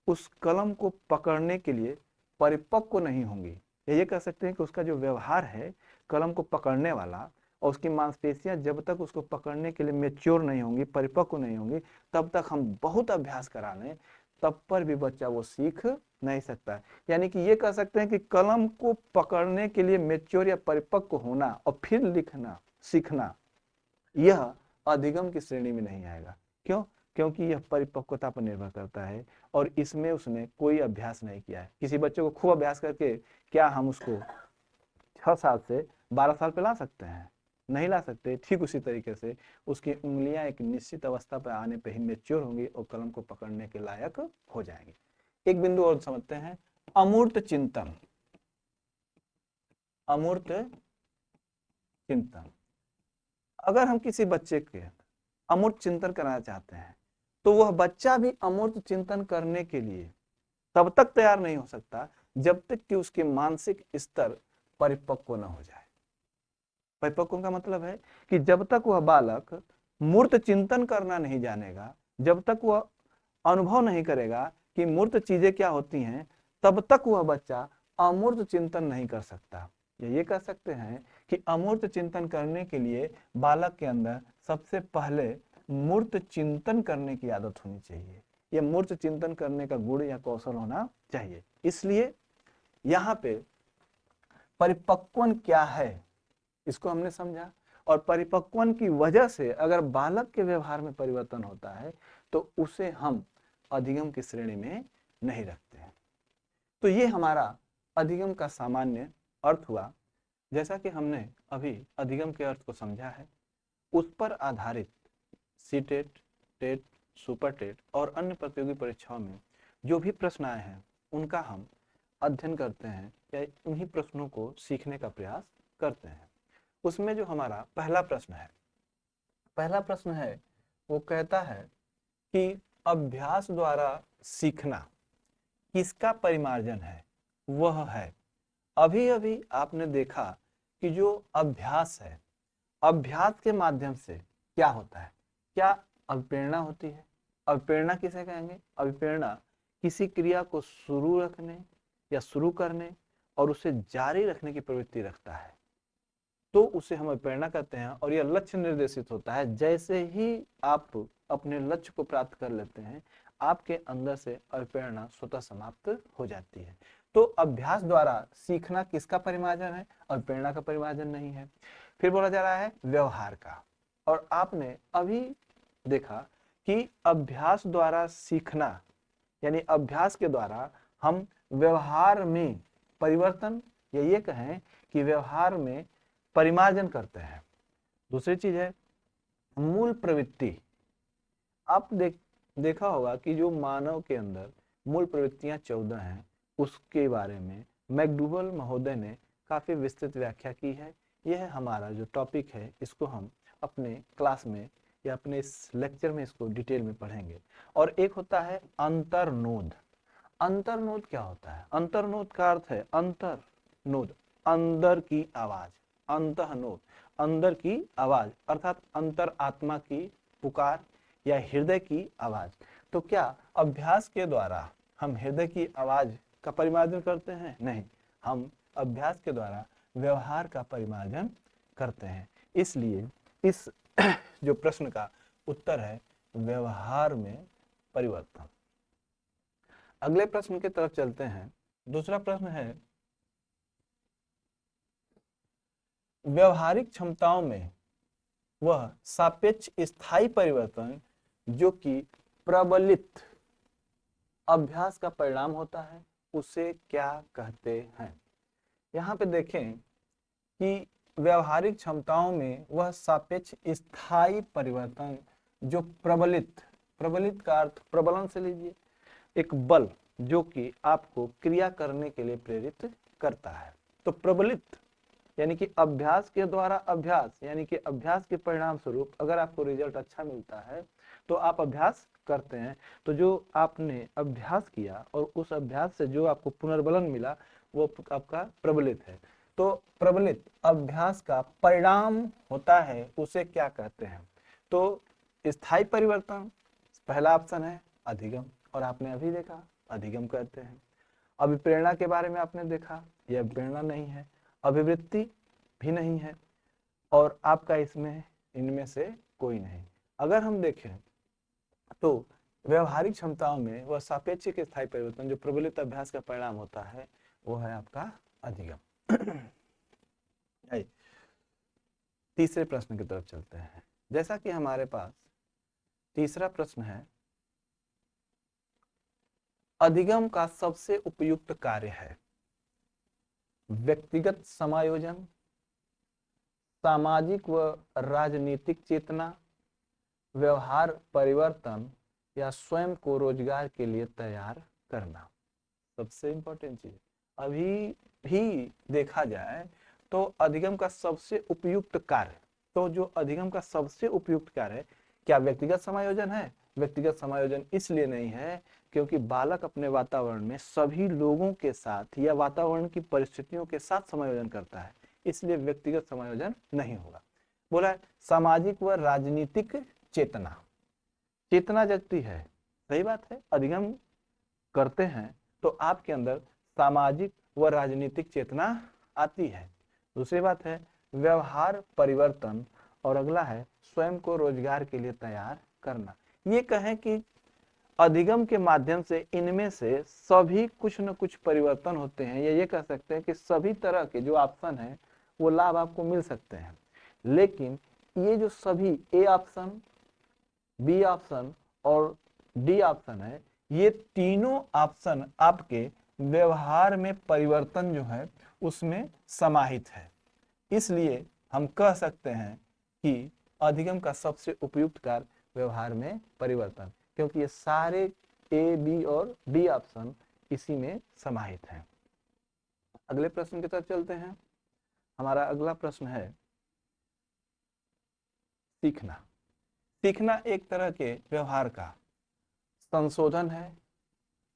उस कलम को पकड़ने के लिए परिपक्व नहीं होंगी। ये कह सकते हैं कि उसका जो व्यवहार है कलम को पकड़ने वाला, और उसकी मांसपेशियां जब तक उसको पकड़ने के लिए मैच्योर नहीं होंगी, परिपक्व नहीं होंगी, तब तक हम बहुत अभ्यास करा लें, तब पर भी बच्चा वो सीख नहीं सकता है। यानी कि ये कह सकते हैं कि कलम को पकड़ने के लिए मैच्योर या परिपक्व होना और फिर लिखना सीखना, यह अधिगम की श्रेणी में नहीं आएगा। क्यों? क्योंकि यह परिपक्वता पर निर्भर करता है और इसमें उसने कोई अभ्यास नहीं किया है। किसी बच्चे को खूब अभ्यास करके क्या हम उसको 6 साल से 12 साल पे ला सकते हैं? नहीं ला सकते। ठीक उसी तरीके से उसकी उंगलियां एक निश्चित अवस्था पर आने पर ही मैच्योर होंगी और कलम को पकड़ने के लायक हो जाएंगी। एक बिंदु और समझते हैं, अमूर्त चिंतन। अमूर्त चिंतन, अगर हम किसी बच्चे के अमूर्त चिंतन कराना चाहते हैं तो वह बच्चा भी अमूर्त चिंतन करने के लिए तब तक तैयार नहीं हो सकता जब तक कि उसके मानसिक स्तर परिपक्व न हो जाए। परिपक्व का मतलब है कि जब तक वह बालक मूर्त चिंतन करना नहीं जानेगा, जब तक वह अनुभव नहीं करेगा कि मूर्त चीजें क्या होती हैं, तब तक वह बच्चा अमूर्त चिंतन नहीं कर सकता। ये कह सकते हैं कि अमूर्त चिंतन करने के लिए बालक के अंदर सबसे पहले मूर्त चिंतन करने की आदत होनी चाहिए। यह मूर्त चिंतन करने का गुण या कौशल होना चाहिए। इसलिए यहाँ पे परिपक्वन क्या है इसको हमने समझा, और परिपक्वन की वजह से अगर बालक के व्यवहार में परिवर्तन होता है तो उसे हम अधिगम की श्रेणी में नहीं रखते हैं। तो ये हमारा अधिगम का सामान्य अर्थ हुआ। जैसा कि हमने अभी अधिगम के अर्थ को समझा है, उस पर आधारित सीटेट, टेट, सुपर टेट और अन्य प्रतियोगी परीक्षाओं में जो भी प्रश्न आए हैं उनका हम अध्ययन करते हैं या उन्हीं प्रश्नों को सीखने का प्रयास करते हैं। उसमें जो हमारा पहला प्रश्न है वो कहता है कि अभ्यास द्वारा सीखना किसका परिमार्जन है? वह है, अभी अभी आपने देखा कि जो अभ्यास है, अभ्यास के माध्यम से क्या होता है? क्या अभिप्रेरणा होती है? अभिप्रेरणा किसे कहेंगे? अभिप्रेरणा किसी क्रिया को शुरू रखने या शुरू करने और उसे जारी रखने की प्रवृत्ति रखता है, तो उसे हम अभिप्रेरणा कहते हैं। और यह लक्ष्य निर्देशित होता है। जैसे ही आप अपने लक्ष्य को प्राप्त कर लेते हैं, आपके अंदर से अभिप्रेरणा स्वतः समाप्त हो जाती है। तो अभ्यास द्वारा सीखना किसका परिमार्जन है? अभिप्रेरणा का परिमार्जन नहीं है। फिर बोला जा रहा है व्यवहार का, और आपने अभी देखा कि अभ्यास द्वारा सीखना यानी अभ्यास के द्वारा हम व्यवहार में परिवर्तन, या ये कहें कि व्यवहार में परिमार्जन करते हैं। दूसरी चीज है मूल प्रवृत्ति। आप देखा होगा कि जो मानव के अंदर मूल प्रवृत्तियां 14 हैं, उसके बारे में मैकडूगल महोदय ने काफी विस्तृत व्याख्या की है। यह हमारा जो टॉपिक है इसको हम अपने क्लास में या अपने इस लेक्चर में इसको डिटेल में पढ़ेंगे। और एक होता है अंतर्नोद। अंतर्नोद क्या होता है? अंतर्नोद का अर्थ है अंतर्नोद, अंदर की आवाज। अंतर्नोद, अंदर की आवाज, अर्थात अंतर आत्मा की पुकार या हृदय की आवाज। तो क्या अभ्यास के द्वारा हम हृदय की आवाज का परिमार्जन करते हैं? नहीं, हम अभ्यास के द्वारा व्यवहार का परिमार्जन करते हैं। इसलिए इस जो प्रश्न का उत्तर है व्यवहार में परिवर्तन। अगले प्रश्न की तरफ चलते हैं। दूसरा प्रश्न है व्यवहारिक क्षमताओं में वह सापेक्ष स्थायी परिवर्तन जो कि प्रबलित अभ्यास का परिणाम होता है उसे क्या कहते हैं? यहाँ पे देखें कि व्यवहारिक क्षमताओं में वह सापेक्ष स्थायी परिवर्तन जो प्रबलित का अर्थ प्रबलन से लीजिए, एक बल जो कि आपको क्रिया करने के लिए प्रेरित करता है। तो प्रबलित यानी कि अभ्यास के द्वारा अभ्यास, यानी कि अभ्यास के परिणाम स्वरूप अगर आपको रिजल्ट अच्छा मिलता है तो आप अभ्यास करते हैं। तो जो आपने अभ्यास किया और उस अभ्यास से जो आपको पुनर्बलन मिला वो आपका प्रबलित है। तो प्रबलित अभ्यास का परिणाम होता है उसे क्या कहते हैं? तो स्थायी परिवर्तन पहला ऑप्शन है अधिगम, और आपने अभी देखा अधिगम कहते हैं। अभी प्रेरणा के बारे में आपने देखा, यह प्रेरणा नहीं है, अभिवृत्ति भी नहीं है, और आपका इसमें इनमें से कोई नहीं। अगर हम देखें तो व्यवहारिक क्षमताओं में वह सापेक्षिक स्थायी परिवर्तन जो प्रबलित अभ्यास का परिणाम होता है वो है आपका अधिगम। तीसरे प्रश्न की तरफ चलते हैं। जैसा कि हमारे पास तीसरा प्रश्न है, अधिगम का सबसे उपयुक्त कार्य है व्यक्तिगत समायोजन, सामाजिक व राजनीतिक चेतना, व्यवहार परिवर्तन या स्वयं को रोजगार के लिए तैयार करना। सबसे इंपॉर्टेंट चीज अभी भी देखा जाए तो अधिगम का सबसे उपयुक्त कार्य, तो जो अधिगम का सबसे उपयुक्त कार्य है, क्या व्यक्तिगत समायोजन है? व्यक्तिगत समायोजन इसलिए नहीं है क्योंकि बालक अपने वातावरण में सभी लोगों के साथ या वातावरण की परिस्थितियों के साथ समायोजन करता है, इसलिए व्यक्तिगत समायोजन नहीं होगा। बोला है सामाजिक व राजनीतिक चेतना, चेतना जगती है, सही बात है। अधिगम करते हैं तो आपके अंदर सामाजिक व राजनीतिक चेतना आती है। दूसरी बात है व्यवहार परिवर्तन, और अगला है स्वयं को रोजगार के लिए तैयार करना। ये कहें कि अधिगम के माध्यम से इनमें से सभी कुछ न कुछ परिवर्तन होते हैं, या ये कह सकते हैं कि सभी तरह के जो ऑप्शन है वो लाभ आपको मिल सकते हैं। लेकिन ये जो सभी ए ऑप्शन, बी ऑप्शन और डी ऑप्शन है, ये तीनों ऑप्शन आपके व्यवहार में परिवर्तन जो है उसमें समाहित है। इसलिए हम कह सकते हैं कि अधिगम का सबसे उपयुक्त कार्य व्यवहार में परिवर्तन, क्योंकि ये सारे ए, बी और डी ऑप्शन इसी में समाहित हैं। अगले प्रश्न की तरफ चलते हैं। हमारा अगला प्रश्न है सीखना। सीखना एक तरह के व्यवहार का संशोधन है,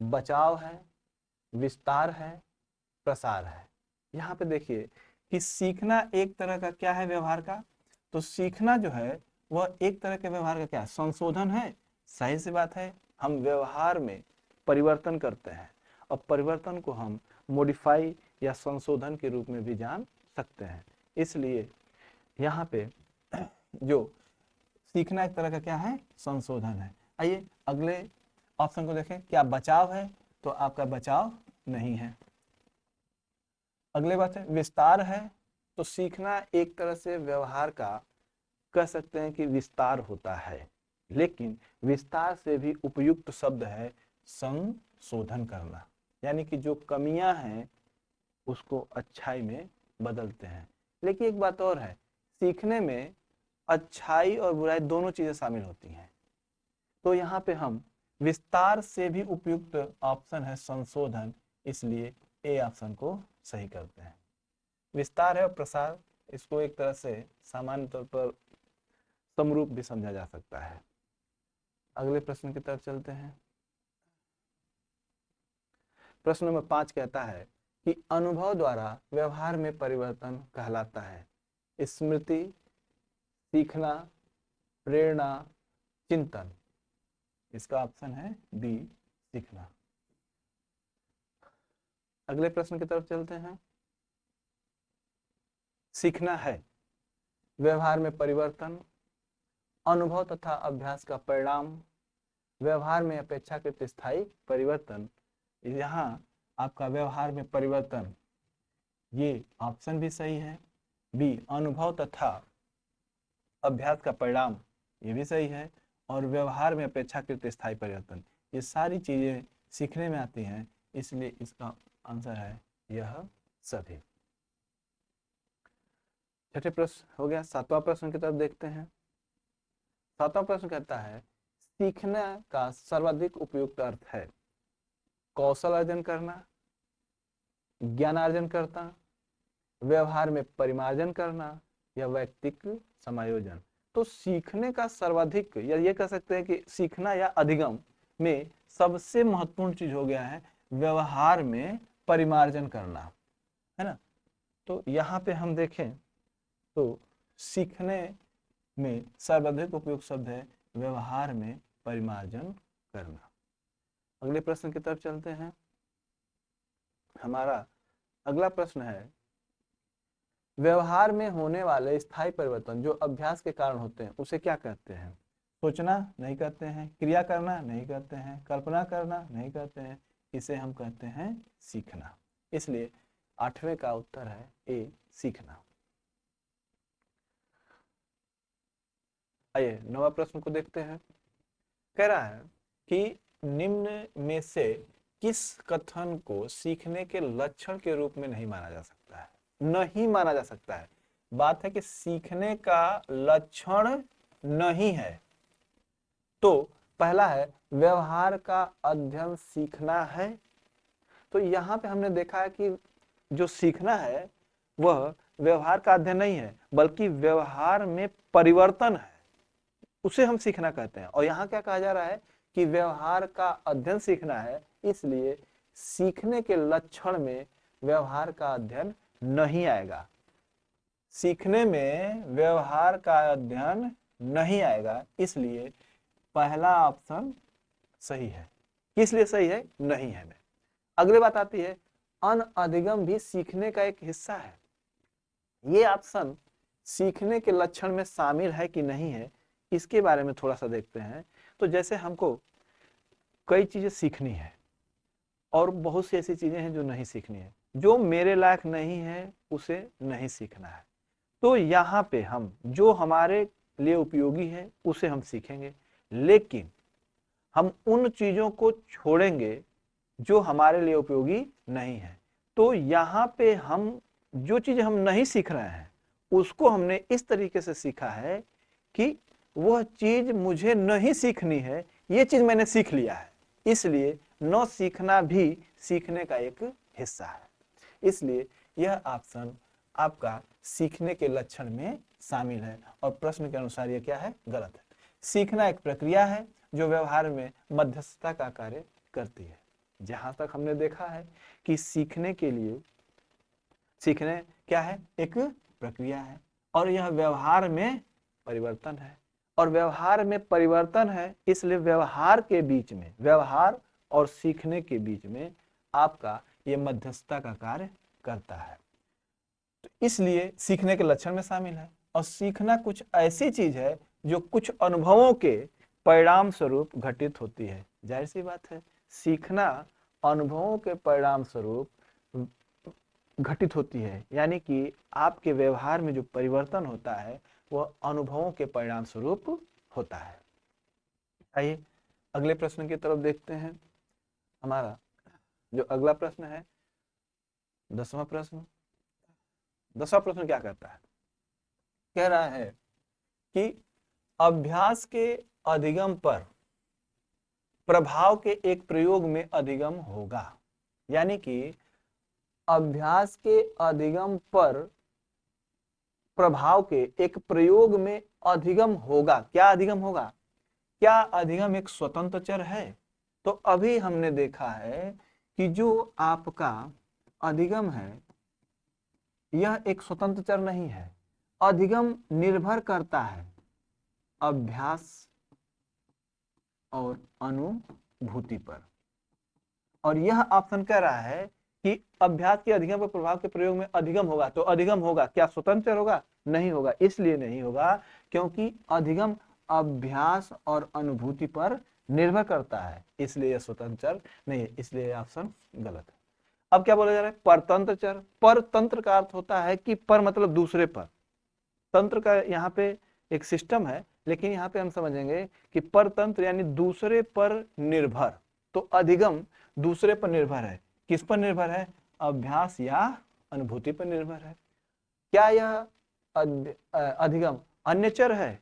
बचाव है, विस्तार है, प्रसार है। यहाँ पे देखिए कि सीखना एक तरह का क्या है व्यवहार का, तो सीखना जो है वह एक तरह के व्यवहार का क्या है? संशोधन है। सही सी बात है, हम व्यवहार में परिवर्तन करते हैं और परिवर्तन को हम मॉडिफाई या संशोधन के रूप में भी जान सकते हैं। इसलिए यहाँ पे जो सीखना एक तरह का क्या है? संशोधन है। आइए अगले ऑप्शन को देखें, क्या बचाव है? तो आपका बचाव नहीं है। अगले बात है विस्तार है, तो सीखना एक तरह से व्यवहार का कह सकते हैं कि विस्तार होता है, लेकिन विस्तार से भी उपयुक्त शब्द है संशोधन करना, यानी कि जो कमियां हैं उसको अच्छाई में बदलते हैं। लेकिन एक बात और है, सीखने में अच्छाई और बुराई दोनों चीजें शामिल होती हैं। तो यहाँ पे हम विस्तार से भी उपयुक्त ऑप्शन है संशोधन, इसलिए ए ऑप्शन को सही करते हैं। विस्तार है और प्रसार, इसको एक तरह से सामान्य तौर पर समरूप भी समझा जा सकता है। अगले प्रश्न की तरफ चलते हैं। प्रश्न नंबर 5 कहता है कि अनुभव द्वारा व्यवहार में परिवर्तन कहलाता है स्मृति, सीखना, प्रेरणा, चिंतन। इसका ऑप्शन है बी, सीखना। अगले प्रश्न की तरफ चलते हैं। सीखना है व्यवहार में परिवर्तन, अनुभव तथा अभ्यास का परिणाम, व्यवहार में अपेक्षाकृत स्थायी परिवर्तन। यहाँ आपका व्यवहार में परिवर्तन, ये ऑप्शन भी सही है। बी, अनुभव तथा अभ्यास का परिणाम, ये भी सही है। और व्यवहार में अपेक्षाकृत स्थायी परिवर्तन, ये सारी चीजें सीखने में आती हैं, इसलिए इसका आंसर है यह सभी। छठे प्रश्न हो गया। सातवां प्रश्न की तरफ देखते हैं। सातवां प्रश्न कहता है सीखने का सर्वाधिक उपयुक्त अर्थ है कौशल अर्जन करना, ज्ञानार्जन करना, व्यवहार में परिमार्जन करना, या व्यक्तिक समायोजन। तो सीखने का सर्वाधिक, या ये कह सकते हैं कि सीखना या अधिगम में सबसे महत्वपूर्ण चीज हो गया है व्यवहार में परिमार्जन करना, है ना। तो यहाँ पे हम देखें तो सीखने में सर्वाधिक उपयुक्त शब्द है व्यवहार में परिमार्जन करना। अगले प्रश्न की तरफ चलते हैं। हमारा अगला प्रश्न है व्यवहार में होने वाले स्थायी परिवर्तन जो अभ्यास के कारण होते हैं उसे क्या कहते हैं? सोचना नहीं कहते हैं, क्रिया करना नहीं कहते हैं, कल्पना करना नहीं कहते हैं, इसे हम कहते हैं सीखना। इसलिए आठवें का उत्तर है ए, सीखना। आइए नवा प्रश्न को देखते हैं। कह रहा है कि निम्न में से किस कथन को सीखने के लक्षण के रूप में नहीं माना जा सकता है? नहीं माना जा सकता है। बात है कि सीखने का लक्षण नहीं है। तो पहला है व्यवहार का अध्ययन सीखना है। तो यहाँ पे हमने देखा है कि जो सीखना है वह व्यवहार का अध्ययन नहीं है, बल्कि व्यवहार में परिवर्तन है, उसे हम सीखना कहते हैं। और यहाँ क्या कहा जा रहा है कि व्यवहार का अध्ययन सीखना है, इसलिए सीखने के लक्षण में व्यवहार का अध्ययन नहीं आएगा। सीखने में व्यवहार का अध्ययन नहीं आएगा, इसलिए पहला ऑप्शन सही है। किस लिए सही है? नहीं है में। अगली बात आती है अनअधिगम भी सीखने का एक हिस्सा है। ये ऑप्शन सीखने के लक्षण में शामिल है कि नहीं है, इसके बारे में थोड़ा सा देखते हैं। तो जैसे हमको कई चीजें सीखनी है और बहुत सी ऐसी चीजें हैं जो नहीं सीखनी है। जो मेरे लायक नहीं है उसे नहीं सीखना है। तो यहाँ पे हम जो हमारे लिए उपयोगी है उसे हम सीखेंगे, लेकिन हम उन चीजों को छोड़ेंगे जो हमारे लिए उपयोगी नहीं है। तो यहाँ पे हम जो चीज हम नहीं सीख रहे हैं उसको हमने इस तरीके से सीखा है कि वह चीज मुझे नहीं सीखनी है, ये चीज मैंने सीख लिया है, इसलिए न सीखना भी सीखने का एक हिस्सा है। इसलिए यह ऑप्शन आपका सीखने के लक्षण में शामिल है और प्रश्न के अनुसार यह क्या है? गलत है। सीखना एक प्रक्रिया है जो व्यवहार में मध्यस्थता का कार्य करती है। जहां तक हमने देखा है कि सीखने के लिए सीखने क्या है? एक प्रक्रिया है और यह व्यवहार में परिवर्तन है, और व्यवहार में परिवर्तन है, इसलिए व्यवहार के बीच में, व्यवहार और सीखने के बीच में आपका ये मध्यस्थता का कार्य करता है। तो इसलिए सीखने के लक्षण में शामिल है। और सीखना कुछ ऐसी चीज है जो कुछ अनुभवों के परिणाम स्वरूप घटित होती है। जाहिर सी बात है, सीखना अनुभवों के परिणाम स्वरूप घटित होती है, यानी कि आपके व्यवहार में जो परिवर्तन होता है वह अनुभवों के परिणाम स्वरूप होता है। आइए अगले प्रश्न की तरफ देखते हैं। हमारा जो अगला प्रश्न है 10वां प्रश्न। 10वां प्रश्न क्या कहता है? कह रहा है कि अभ्यास के अधिगम पर प्रभाव के एक प्रयोग में अधिगम होगा। यानी कि अभ्यास के अधिगम पर प्रभाव के एक प्रयोग में अधिगम होगा। क्या अधिगम होगा? क्या अधिगम एक स्वतंत्र चर है? तो अभी हमने देखा है कि जो आपका अधिगम है यह एक स्वतंत्र चर नहीं है। अधिगम निर्भर करता है अभ्यास और अनुभूति पर। और यह ऑप्शन कह रहा है कि अभ्यास के अधिगम पर प्रभाव के प्रयोग में अधिगम होगा। तो अधिगम होगा क्या स्वतंत्र चर होगा? नहीं होगा। इसलिए नहीं होगा क्योंकि अधिगम अभ्यास और अनुभूति पर निर्भर करता है, इसलिए यह स्वतंत्र चर नहीं है, इसलिए ऑप्शन गलत है। अब क्या बोला जा रहा है? परतंत्र चर। परतंत्र का अर्थ होता है कि पर मतलब दूसरे पर, तंत्र का यहाँ पे एक सिस्टम है, लेकिन यहाँ पे हम समझेंगे कि परतंत्र यानी दूसरे पर निर्भर। तो अधिगम दूसरे पर निर्भर है। किस पर निर्भर है? अभ्यास या अनुभूति पर निर्भर है। क्या यह अधिगम अन्य चर है?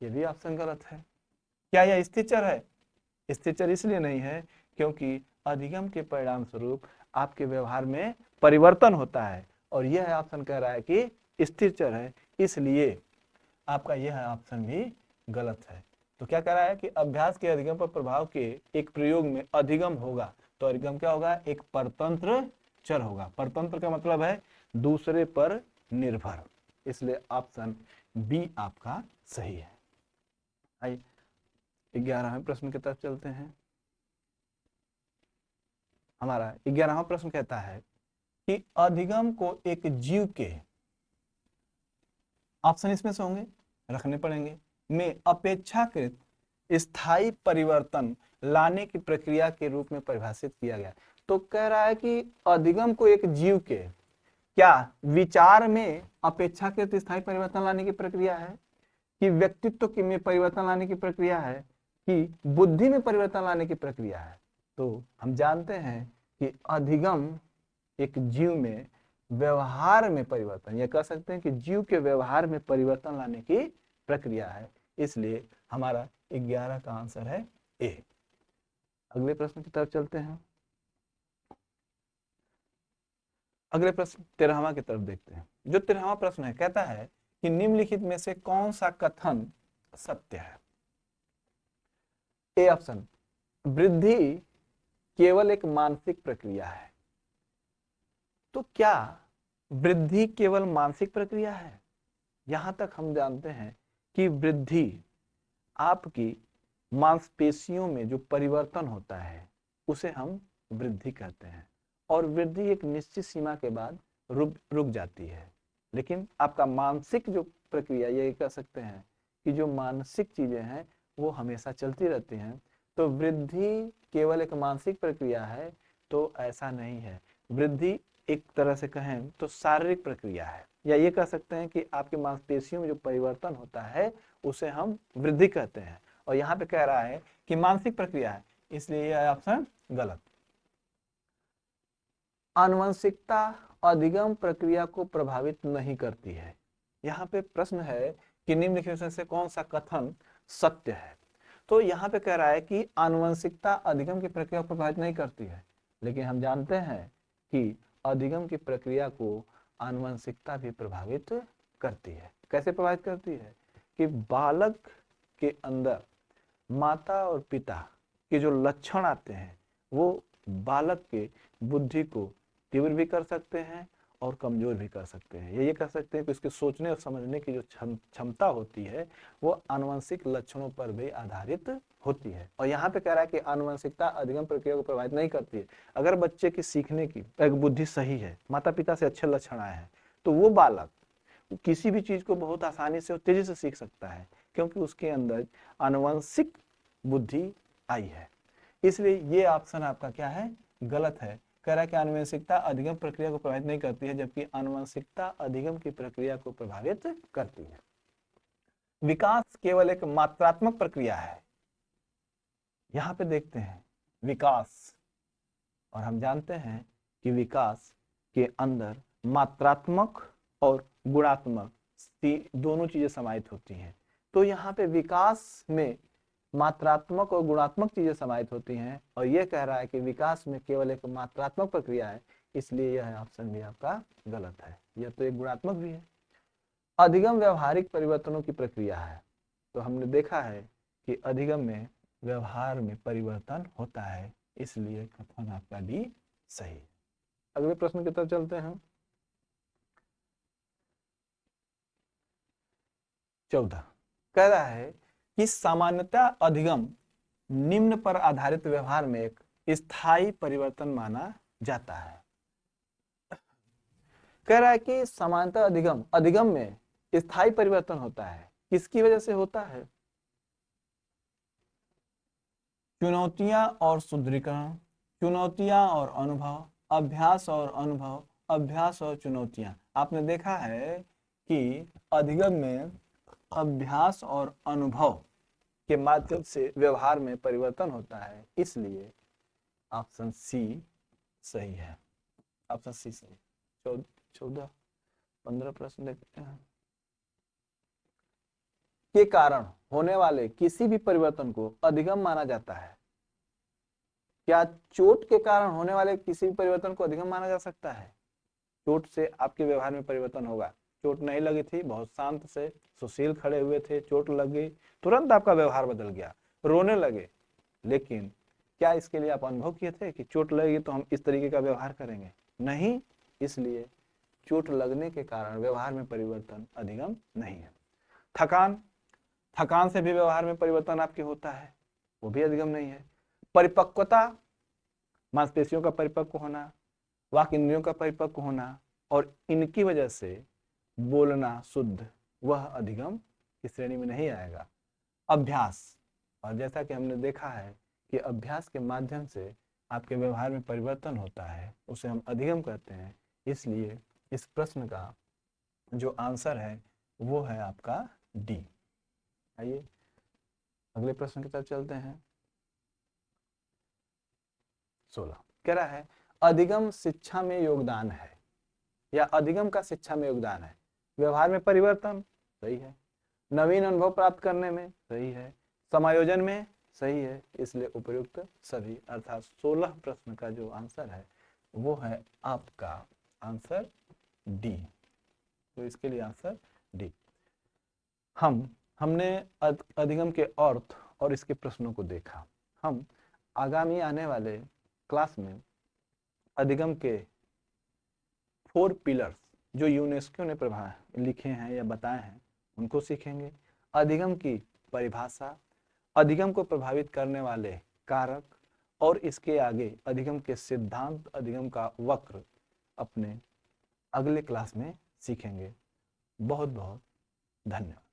ये भी ऑप्शन गलत है। क्या यह स्थिर चर है? स्थिर चर इसलिए नहीं है क्योंकि अधिगम के परिणाम स्वरूप आपके व्यवहार में परिवर्तन होता है, और यह ऑप्शन कह रहा है कि स्थिर चर है, इसलिए आपका यह ऑप्शन भी गलत है। तो क्या कह रहा है कि अभ्यास के अधिगम पर प्रभाव के एक प्रयोग में अधिगम होगा। तो अधिगम क्या होगा? एक परतंत्र चर होगा। परतंत्र का मतलब है दूसरे पर निर्भर, इसलिए ऑप्शन बी आपका सही है। आइए 11वें प्रश्न की तरफ चलते हैं। हमारा 11वां प्रश्न कहता है कि अधिगम को एक जीव के, ऑप्शन इसमें से होंगे, रखने पड़ेंगे, में अपेक्षाकृत स्थायी परिवर्तन लाने की प्रक्रिया के रूप में परिभाषित किया गया। तो कह रहा है कि अधिगम को एक जीव के क्या विचार में अपेक्षाकृत स्थायी परिवर्तन लाने की प्रक्रिया है, कि व्यक्तित्व की में परिवर्तन लाने की प्रक्रिया है, कि बुद्धि में परिवर्तन लाने की प्रक्रिया है। तो हम जानते हैं कि अधिगम एक जीव में व्यवहार में परिवर्तन, या कह सकते हैं कि जीव के व्यवहार में परिवर्तन लाने की प्रक्रिया है, इसलिए हमारा 11 का आंसर है ए। अगले प्रश्न की तरफ चलते हैं। अगले प्रश्न 13वां की तरफ देखते हैं। जो 13वां प्रश्न है कहता है कि निम्नलिखित में से कौन सा कथन सत्य है? ए ऑप्शन, वृद्धि केवल एक मानसिक प्रक्रिया है। तो क्या वृद्धि केवल मानसिक प्रक्रिया है? यहां तक हम जानते हैं कि वृद्धि आपकी मांसपेशियों में जो परिवर्तन होता है उसे हम वृद्धि कहते हैं, और वृद्धि एक निश्चित सीमा के बाद रुक जाती है। लेकिन आपका मानसिक जो प्रक्रिया, ये कह सकते हैं कि जो मानसिक चीजें हैं वो हमेशा चलती रहती हैं। तो वृद्धि केवल एक मानसिक प्रक्रिया है, तो ऐसा नहीं है। वृद्धि एक तरह से कहें तो शारीरिक प्रक्रिया है, या ये कह सकते हैं कि आपकी मांसपेशियों में जो परिवर्तन होता है उसे हम वृद्धि कहते हैं। और यहाँ पे कह रहा है कि मानसिक प्रक्रिया है, इसलिए यह ऑप्शन गलत। आनुवंशिकता अधिगम प्रक्रिया को प्रभावित नहीं करती है। यहाँ पे प्रश्न है कि निम्नलिखित में से कौन सा कथन सत्य है? तो यहाँ पे कह रहा है कि आनुवंशिकता अधिगम की प्रक्रिया को प्रभावित नहीं करती है, लेकिन हम जानते हैं कि अधिगम की प्रक्रिया को आनुवंशिकता भी प्रभावित करती है। कैसे प्रभावित करती है? कि बालक के अंदर माता और पिता के जो लक्षण आते हैं वो बालक के बुद्धि को तीव्र भी कर सकते हैं और कमजोर भी कर सकते हैं। ये कह सकते हैं कि उसके सोचने और समझने की जो क्षमता होती है वो आनुवंशिक लक्षणों पर भी आधारित होती है। और यहाँ पे कह रहा है कि आनुवंशिकता अधिगम प्रक्रिया को प्रभावित नहीं करती है। अगर बच्चे की सीखने की बुद्धि सही है, माता पिता से अच्छे लक्षण आए हैं, तो वो बालक किसी भी चीज को बहुत आसानी से और तेजी से सीख सकता है, क्योंकि उसके अंदर आनुवंशिक बुद्धि आई है। इसलिए ये ऑप्शन आपका क्या है? गलत है। कह रहा है कि आनुवंशिकता अधिगम प्रक्रिया को प्रभावित नहीं करती है, जबकि आनुवंशिकता अधिगम की प्रक्रिया को प्रभावित करती है। विकास केवल एक मात्रात्मक प्रक्रिया है। यहां पे देखते हैं विकास, और हम जानते हैं कि विकास के अंदर मात्रात्मक और गुणात्मक दोनों चीजें समाहित होती हैं। तो यहाँ पे विकास में मात्रात्मक और गुणात्मक चीजें समाहित होती हैं, और यह कह रहा है कि विकास में केवल एक मात्रात्मक प्रक्रिया है, इसलिए यह ऑप्शन भी आपका गलत है। यह तो एक गुणात्मक भी है। अधिगम व्यवहारिक परिवर्तनों की प्रक्रिया है। तो हमने देखा है कि अधिगम में व्यवहार में परिवर्तन होता है, इसलिए कथन आपका डी सही। अगले प्रश्न की तरफ चलते हैं। 14 कह रहा है कि सामान्यतः अधिगम निम्न पर आधारित व्यवहार में एक स्थायी परिवर्तन माना जाता है। कह रहा है कि समांतर अधिगम अधिगम में स्थायी परिवर्तन होता है। किसकी वजह से होता है? चुनौतियां और सुदृढ़ीकरण, चुनौतियां और अनुभव, अभ्यास और अनुभव, अभ्यास और चुनौतियां। आपने देखा है कि अधिगम में अभ्यास और अनुभव के माध्यम से व्यवहार में परिवर्तन होता है, इसलिए ऑप्शन सी सही है। ऑप्शन सी सही। 14 15 प्रश्न देखते हैं। के कारण होने वाले किसी भी परिवर्तन को अधिगम माना जाता है। क्या चोट के कारण होने वाले किसी भी परिवर्तन को अधिगम माना जा सकता है? चोट से आपके व्यवहार में परिवर्तन होगा। चोट नहीं लगी थी, बहुत शांत से सुशील खड़े हुए थे, चोट लग गई, तुरंत आपका व्यवहार बदल गया, रोने लगे। लेकिन क्या इसके लिए आप अनुभव किए थे कि चोट लगेगी तो हम इस तरीके का व्यवहार करेंगे? नहीं। इसलिए चोट लगने के कारण व्यवहार में परिवर्तन अधिगम नहीं है। थकान, थकान से भी व्यवहार में परिवर्तन आपके होता है, वो भी अधिगम नहीं है। परिपक्वता, मांसपेशियों का परिपक्व होना, वाक इंद्रियों का परिपक्व होना और इनकी वजह से बोलना शुद्ध, वह अधिगम की श्रेणी में नहीं आएगा। अभ्यास, और जैसा कि हमने देखा है कि अभ्यास के माध्यम से आपके व्यवहार में परिवर्तन होता है, उसे हम अधिगम कहते हैं। इसलिए इस प्रश्न का जो आंसर है वो है आपका डी। आइए अगले प्रश्न की तरफ चलते हैं। 16 कह रहा है अधिगम शिक्षा में योगदान है, या अधिगम का शिक्षा में योगदान है। व्यवहार में परिवर्तन सही है, नवीन अनुभव प्राप्त करने में सही है, समायोजन में सही है, इसलिए उपयुक्त सभी, अर्थात 16 प्रश्न का जो आंसर है वो है आपका आंसर डी। तो इसके लिए आंसर डी। हमने अधिगम के अर्थ और इसके प्रश्नों को देखा। हम आगामी आने वाले क्लास में अधिगम के 4 पिलर्स जो यूनेस्को ने लिखे हैं या बताए हैं उनको सीखेंगे। अधिगम की परिभाषा, अधिगम को प्रभावित करने वाले कारक और इसके आगे अधिगम के सिद्धांत, अधिगम का वक्र अपने अगले क्लास में सीखेंगे। बहुत बहुत धन्यवाद।